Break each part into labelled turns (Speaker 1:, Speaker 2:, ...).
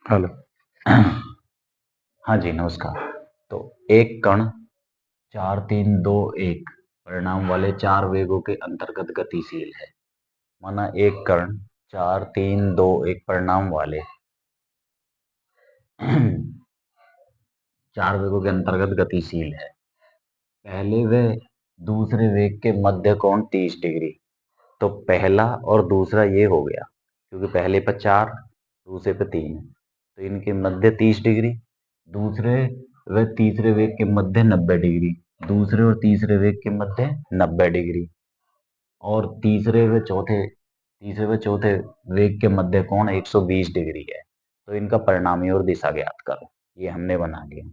Speaker 1: Hello. हाँ जी, नमस्कार। तो एक कण 4 3 2 1 परिणाम वाले चार वेगों के अंतर्गत गतिशील है। माना एक कण 4 3 2 1 परिणाम वाले चार वेगों के अंतर्गत गतिशील है। पहले व दूसरे वेग के मध्य कोण 30 डिग्री। तो पहला और दूसरा ये हो गया, क्योंकि पहले पे 4, दूसरे पे 3, तो इनके मध्य 30 डिग्री। दूसरे व तीसरे वेग के मध्य 90 डिग्री। दूसरे और तीसरे वेग के मध्य 90 डिग्री। और तीसरे व चौथे वेग के मध्य कोण 120 डिग्री है। तो इनका परिणामी और दिशा ज्ञात करो। ये हमने बना लिया।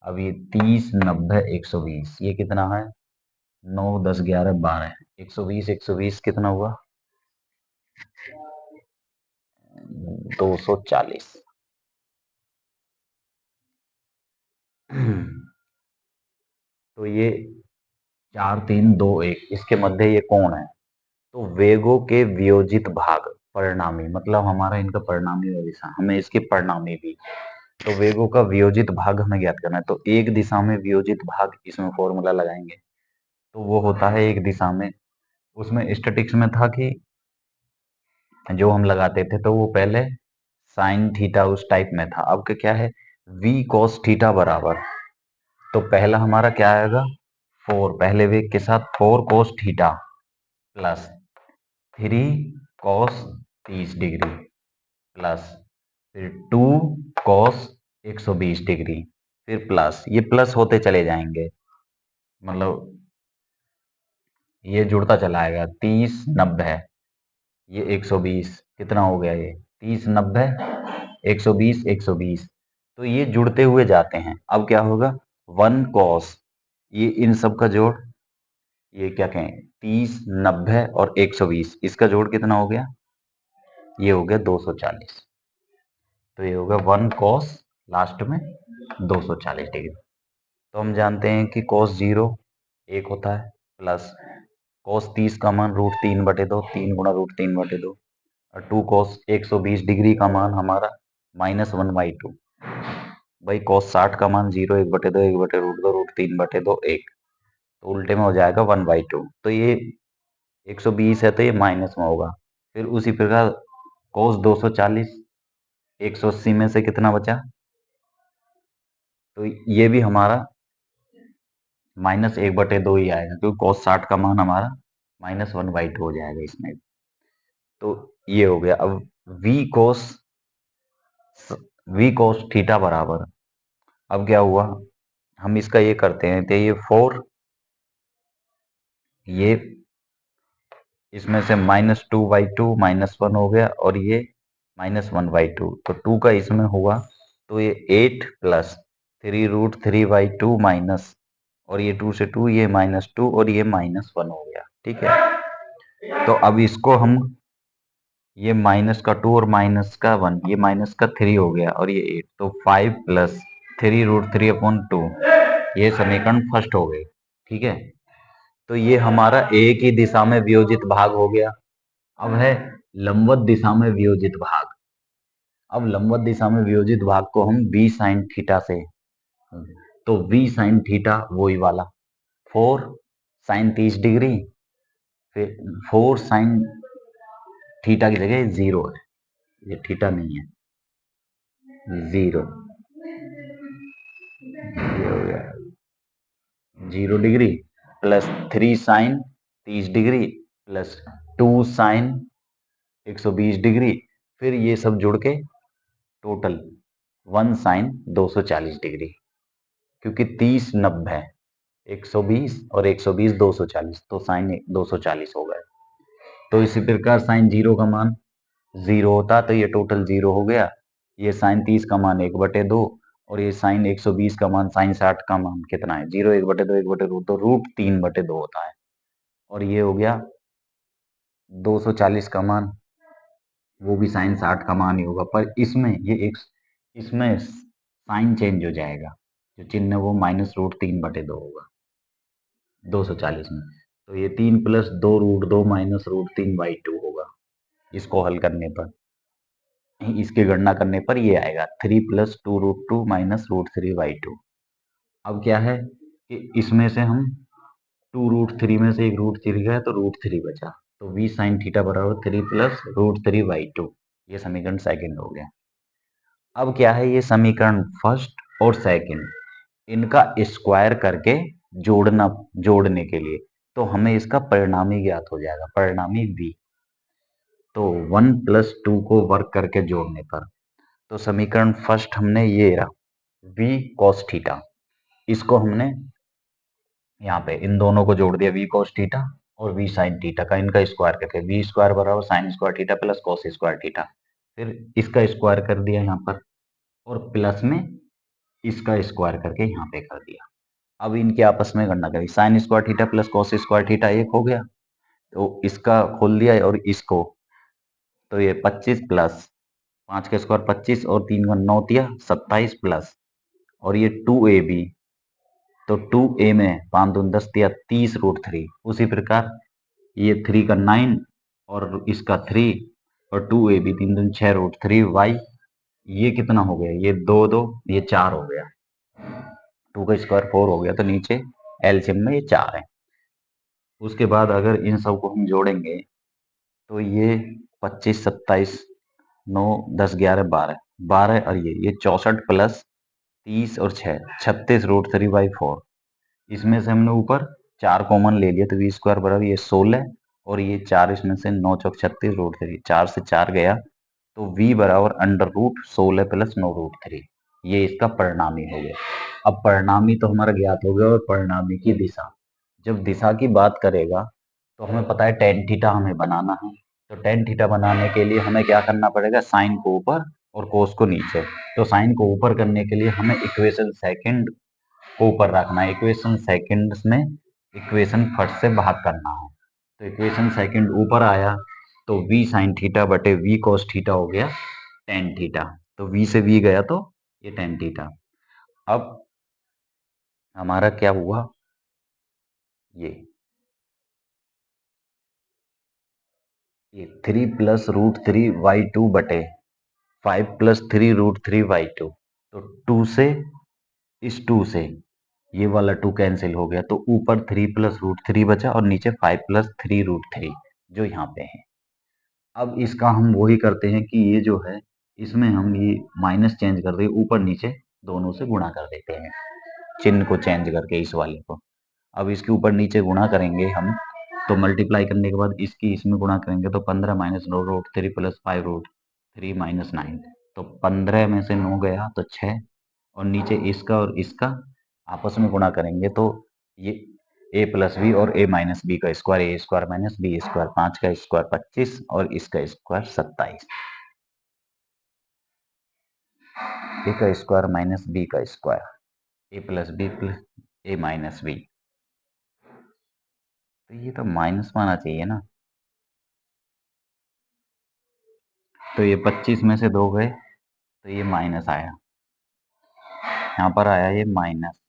Speaker 1: अब ये 30 90 120 ये कितना है? 9 10 11 12 120 120 कितना हुआ? 240। तो ये 4 3 2 1 इसके मध्य ये कोण है। तो वेगों के वियोजित भाग परिणामी, मतलब हमारा इनका परिणामी और दिशा, हमें इसके परिणामी भी। तो वेगों का वियोजित भाग हमें ज्ञात करना है। तो एक दिशा में वियोजित भाग, इसमें फॉर्मूला लगाएंगे। तो वो होता है एक दिशा में, उसमें स्टैटिक्स में था कि जो हम लगाते थे तो वो पहले साइन थीटा उस टाइप में था। अब क्या है? v cos थीटा बराबर, तो पहला हमारा क्या आएगा? 4 पहले वेग के साथ 4 cos theta plus 3 cos 30 degree plus फिर 2 cos 120 डिग्री, फिर प्लस, ये प्लस होते चले जाएंगे, मतलब ये जुड़ता चला आएगा। 30 90 ये 120 कितना हो गया? ये 30 90 120 120, तो ये जुड़ते हुए जाते हैं। अब क्या होगा? 1 cos, ये इन सब का जोड़, ये क्या कहें, 30 90 और 120, इसका जोड़ कितना हो गया? ये हो गया 240। तो ये होगा 1 cos लास्ट में 240 डिग्री। तो हम जानते हैं कि cos 0 1 होता है, प्लस cos 30 का मान √3/2, 3 × √3/2, और 2 cos 120 डिग्री का मान हमारा -1/2। भाई cos 60 का मान 0 1/2 1/√2 √3/2 1, तो उल्टे में हो जाएगा 1/2। तो ये 120 है तो ये माइनस में होगा। फिर उसी प्रकार cos 240, 180 में से कितना बचा? तो ये भी हमारा -1/2 ही आएगा, क्योंकि cos 60 का मान हमारा -1/2 हो जाएगा इसमें। तो ये हो गया। अब v cos थीटा बराबर, अब क्या हुआ? हम इसका ये करते हैं, तो ये 4, ये इसमें से -2/2 -1 हो गया, और ये -1/2, तो 2 का इसमें हुआ, तो ये 8 प्लस 3√3/2 माइनस, और ये 2 से 2, ये -2 और ये -1 हो गया। ठीक है, तो अब इसको हम, ये माइनस का 2 और माइनस का 1, ये माइनस का 3 हो गया, और ये 8, तो 5 प्लस 3√3/2, ये समीकरण फर्स्ट हो गई। ठीक है, तो ये हमारा एक ही दिशा में वियोजित भाग हो गया। अब है लंबवत दिशा में वियोजित भाग। अब लंबवत दिशा में वियोजित भाग को हम v sin थीटा से, तो v sin थीटा वही वाला 4 sin 30 डिग्री, फिर 4 sin थीटा की जगह 0 है, ये थीटा नहीं है, 0, ये हो गया 0 degree plus 3 sin 30 degree plus 2 sin 120 degree, फिर ये सब जुड़ के टोटल 1 sin 240 डिग्री, क्योंकि 30 90 120 और 120 240, तो साइन 240 हो गए। तो इसी प्रकार साइन 0 का मान 0 होता, तो ये टोटल 0 हो गया। ये साइन 30 का मान 1/2, और ये साइन 120 का मान, साइन 60 का मान कितना है? 0 1/2 1/√2 तो √3/2 होता है। और ये हो गया 240 का मान, वो भी साइन 60 का मान ही होगा, पर इसमें ये एक, इसमें साइन चेंज हो जाएगा, जो चिन्ह है वो -√3/2 होगा 240 में। तो ये 3 प्लस 2√2 -√3/2 होगा इसको हल करने पर। इसकी गणना करने पर ये आएगा 3 + 2√2 - √3/2। अब क्या है कि इसमें से हम 2√3 में से एक √3 गया तो √3 बचा, तो v sin थीटा बराबर 3 + √3/2। ये समीकरण सेकंड हो गया। अब क्या है, ये समीकरण फर्स्ट और सेकंड इनका स्क्वायर करके जोड़ने के लिए तो हमें इसका परिणामी ज्ञात हो जाएगा, परिणामी v। तो 1 + 2 को वर्क करके जोड़ने पर तो समीकरण फर्स्ट हमने ये रहा v cos थीटा, इसको हमने यहाँ पे इन दोनों को जोड़ दिया v cos थीटा और v sin थीटा का इनका स्क्वायर करके v स्क्वायर बराबर sin square theta plus cos square theta, फिर इसका स्क्वायर कर दिया यहाँ पर और प्लस में इसका स्क्वायर करके यहाँ पे कर दिया। अब इनके आपस में गणना करी, sine square theta plus cos square theta एक हो गया, तो इसका खोल दिया और इसको, तो ये 25 प्लस 5 का स्क्वायर 25 और 3 का 9 दिया 27 प्लस और ये 2ab, तो 2a में 5 दूनी 10 दिया 30√3। उसी प्रकार ये 3 का 9 और इसका 3 और 2ab 3 दूनी 6√3y, ये कितना हो गया, ये 2 2 ये 4 हो गया, 2 का स्क्वायर 4 हो गया, तो नीचे एलसीएम में ये 4 है। उसके बाद अगर इन सब को हम जोड़ेंगे तो ये 25 27 9 10 11 12 12 और ये 64 प्लस 30 और 6 36√3/4। इसमें से हमने ऊपर 4 कॉमन ले लिया तो वी स्क्वायर बराबर ये 16 और ये 4 इसमें से 9 चौक 36√3, 4 से 4 गया तो v बराबर √16 प्लस 9√3। ये इसका परिणामी हो गया। अब परिणामी तो हमारा ज्ञात हो गया और परिणामी की दिशा, जब दिशा की बात करेगा तो हमें पता है टेन थीटा हमें बनाना है, तो टेन थीटा बनाने के लिए हमें क्या करना पड़ेगा, साइन को ऊपर और कोस को नीचे। तो साइन को ऊपर करने के लिए हमें इक्वेशन सेकंड को ऊपर रखना है, इक्वेशन सेकंड में इक्वेशन फर्स्ट से भाग करना है। तो इक्वेशन सेकंड ऊपर आया तो v साइन थीटा बटे v cos थीटा हो गया टेन थीटा, तो v से v गया तो ये टेन थीटा। अब हमारा क्या हुआ, ये 3 + √3/2 बटे 5 + 3√3/2, तो 2 से इस 2 से ये वाला 2 कैंसिल हो गया, तो ऊपर 3 + √3 बचा और नीचे 5 + 3√3 जो यहाँ पे है। अब इसका हम वही करते हैं कि ये जो है इसमें हम ये माइनस चेंज कर दें, ऊपर नीचे दोनों से गुणा कर देते हैं, चिन्ह को चेंज करके इस वाले को। अब इसके ऊपर नीचे गुणा करेंगे हम, तो मल्टीप्लाई करने के बाद इसकी इसमें गुणा करेंगे तो 15 - 9√3 प्लस 5√3 - 9, तो 15 में से 9 गया तो 6 और नीचे इसका और इसका आपस में गुणा करेंगे तो ये a + b और a - b का square, a square - b square, 5 का स्क्वायर 25 और इसका स्क्वायर 27, a का स्क्वायर - b का square, a + b + a - b, तो ये तो माइनस में आना चाहिए ना, तो ये 25 में से 2 गए तो ये माइनस आया, यहाँ पर आया ये माइनस।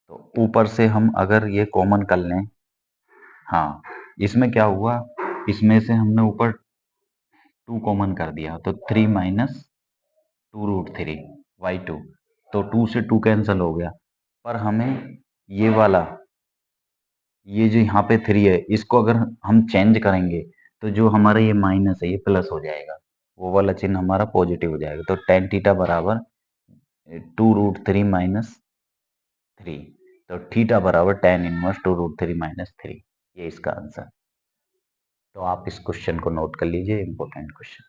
Speaker 1: तो ऊपर से हम अगर ये कॉमन कर लें, हाँ इसमें क्या हुआ, इसमें से हमने ऊपर 2 कॉमन कर दिया तो 3 - 2√3/2, तो 2 से 2 कैंसिल हो गया, पर हमें ये वाला, ये जो यहाँ पे 3 है इसको अगर हम चेंज करेंगे तो जो हमारा ये माइनस है ये प्लस हो जाएगा, वो वाला चिन्ह हमारा पॉजिटिव हो जाएगा, तो टेन थीटा बराबर 2√3 - 3, तो थीटा बराबर tan इनवर्स 2√3 - 3, ये इसका आंसर। तो आप इस क्वेश्चन को नोट कर लीजिए, इंपॉर्टेंट क्वेश्चन।